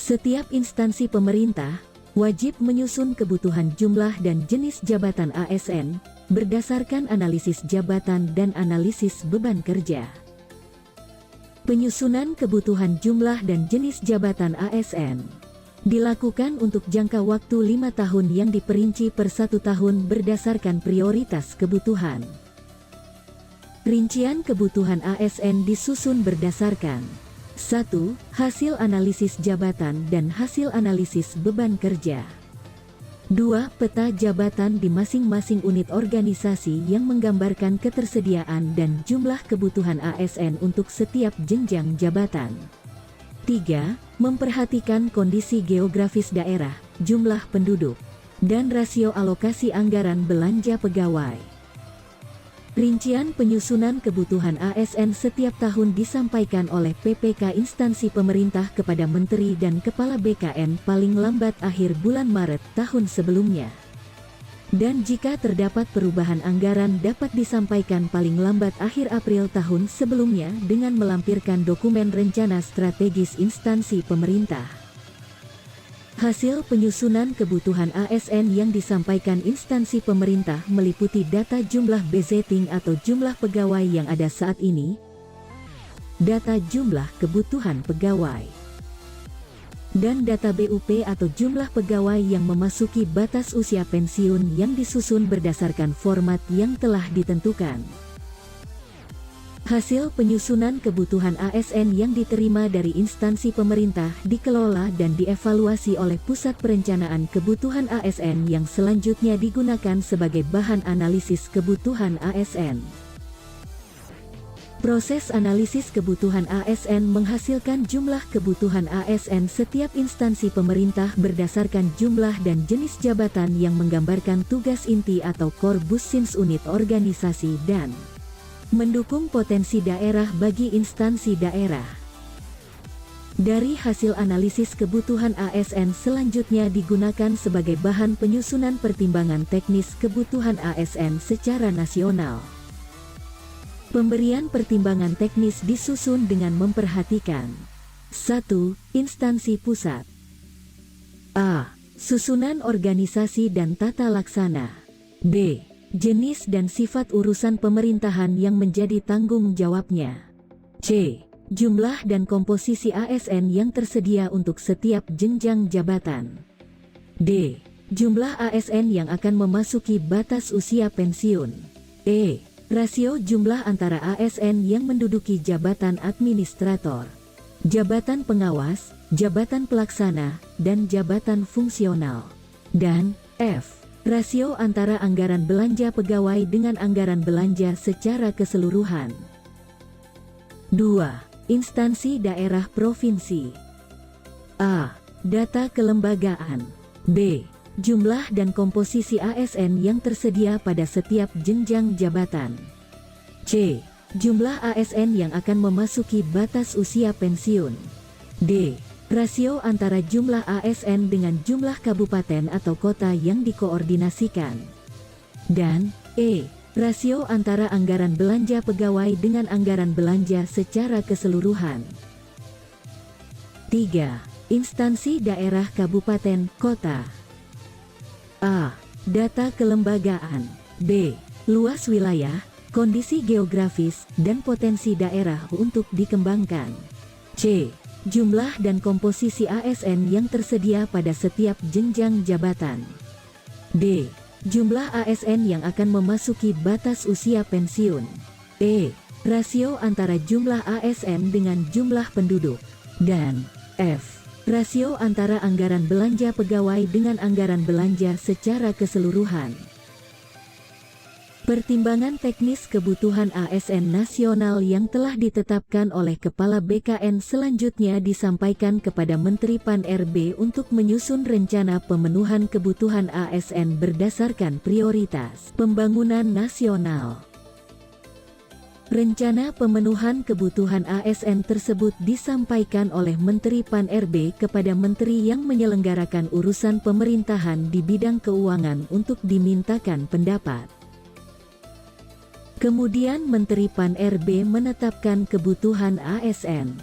Setiap instansi pemerintah wajib menyusun kebutuhan jumlah dan jenis jabatan ASN berdasarkan analisis jabatan dan analisis beban kerja. Penyusunan kebutuhan jumlah dan jenis jabatan ASN dilakukan untuk jangka waktu 5 tahun yang diperinci per 1 tahun berdasarkan prioritas kebutuhan. Rincian kebutuhan ASN disusun berdasarkan 1. Hasil analisis jabatan dan hasil analisis beban kerja. 2. Peta jabatan di masing-masing unit organisasi yang menggambarkan ketersediaan dan jumlah kebutuhan ASN untuk setiap jenjang jabatan. 3. Memperhatikan kondisi geografis daerah, jumlah penduduk, dan rasio alokasi anggaran belanja pegawai. Rincian penyusunan kebutuhan ASN setiap tahun disampaikan oleh PPK instansi pemerintah kepada Menteri dan Kepala BKN paling lambat akhir bulan Maret tahun sebelumnya. Dan jika terdapat perubahan anggaran dapat disampaikan paling lambat akhir April tahun sebelumnya dengan melampirkan dokumen rencana strategis instansi pemerintah. Hasil penyusunan kebutuhan ASN yang disampaikan instansi pemerintah meliputi data jumlah bezetting atau jumlah pegawai yang ada saat ini, data jumlah kebutuhan pegawai, dan data BUP atau jumlah pegawai yang memasuki batas usia pensiun yang disusun berdasarkan format yang telah ditentukan. Hasil penyusunan kebutuhan ASN yang diterima dari instansi pemerintah dikelola dan dievaluasi oleh Pusat Perencanaan Kebutuhan ASN yang selanjutnya digunakan sebagai bahan analisis kebutuhan ASN. Proses analisis kebutuhan ASN menghasilkan jumlah kebutuhan ASN setiap instansi pemerintah berdasarkan jumlah dan jenis jabatan yang menggambarkan tugas inti atau core business unit organisasi dan mendukung potensi daerah bagi instansi daerah. Dari hasil analisis kebutuhan ASN selanjutnya digunakan sebagai bahan penyusunan pertimbangan teknis kebutuhan ASN secara nasional. Pemberian pertimbangan teknis disusun dengan memperhatikan 1. Instansi pusat. A. Susunan organisasi dan tata laksana. B. Jenis dan sifat urusan pemerintahan yang menjadi tanggung jawabnya. C. Jumlah dan komposisi ASN yang tersedia untuk setiap jenjang jabatan. D. Jumlah ASN yang akan memasuki batas usia pensiun. E. Rasio jumlah antara ASN yang menduduki jabatan administrator, jabatan pengawas, jabatan pelaksana, dan jabatan fungsional. Dan F. Rasio antara anggaran belanja pegawai dengan anggaran belanja secara keseluruhan. 2. Instansi daerah provinsi. A. Data kelembagaan. B. Jumlah dan komposisi ASN yang tersedia pada setiap jenjang jabatan. C. Jumlah ASN yang akan memasuki batas usia pensiun. D. Rasio antara jumlah ASN dengan jumlah kabupaten atau kota yang dikoordinasikan. Dan E. Rasio antara anggaran belanja pegawai dengan anggaran belanja secara keseluruhan. 3. Instansi daerah kabupaten kota. A. Data kelembagaan. B. Luas wilayah, kondisi geografis, dan potensi daerah untuk dikembangkan. C. Jumlah dan komposisi ASN yang tersedia pada setiap jenjang jabatan. D. Jumlah ASN yang akan memasuki batas usia pensiun. E. Rasio antara jumlah ASN dengan jumlah penduduk. Dan F. Rasio antara anggaran belanja pegawai dengan anggaran belanja secara keseluruhan. Pertimbangan teknis kebutuhan ASN nasional yang telah ditetapkan oleh Kepala BKN selanjutnya disampaikan kepada Menteri Pan-RB untuk menyusun rencana pemenuhan kebutuhan ASN berdasarkan prioritas pembangunan nasional. Rencana pemenuhan kebutuhan ASN tersebut disampaikan oleh Menteri Pan-RB kepada Menteri yang menyelenggarakan urusan pemerintahan di bidang keuangan untuk dimintakan pendapat. Kemudian Menteri Pan-RB menetapkan kebutuhan ASN.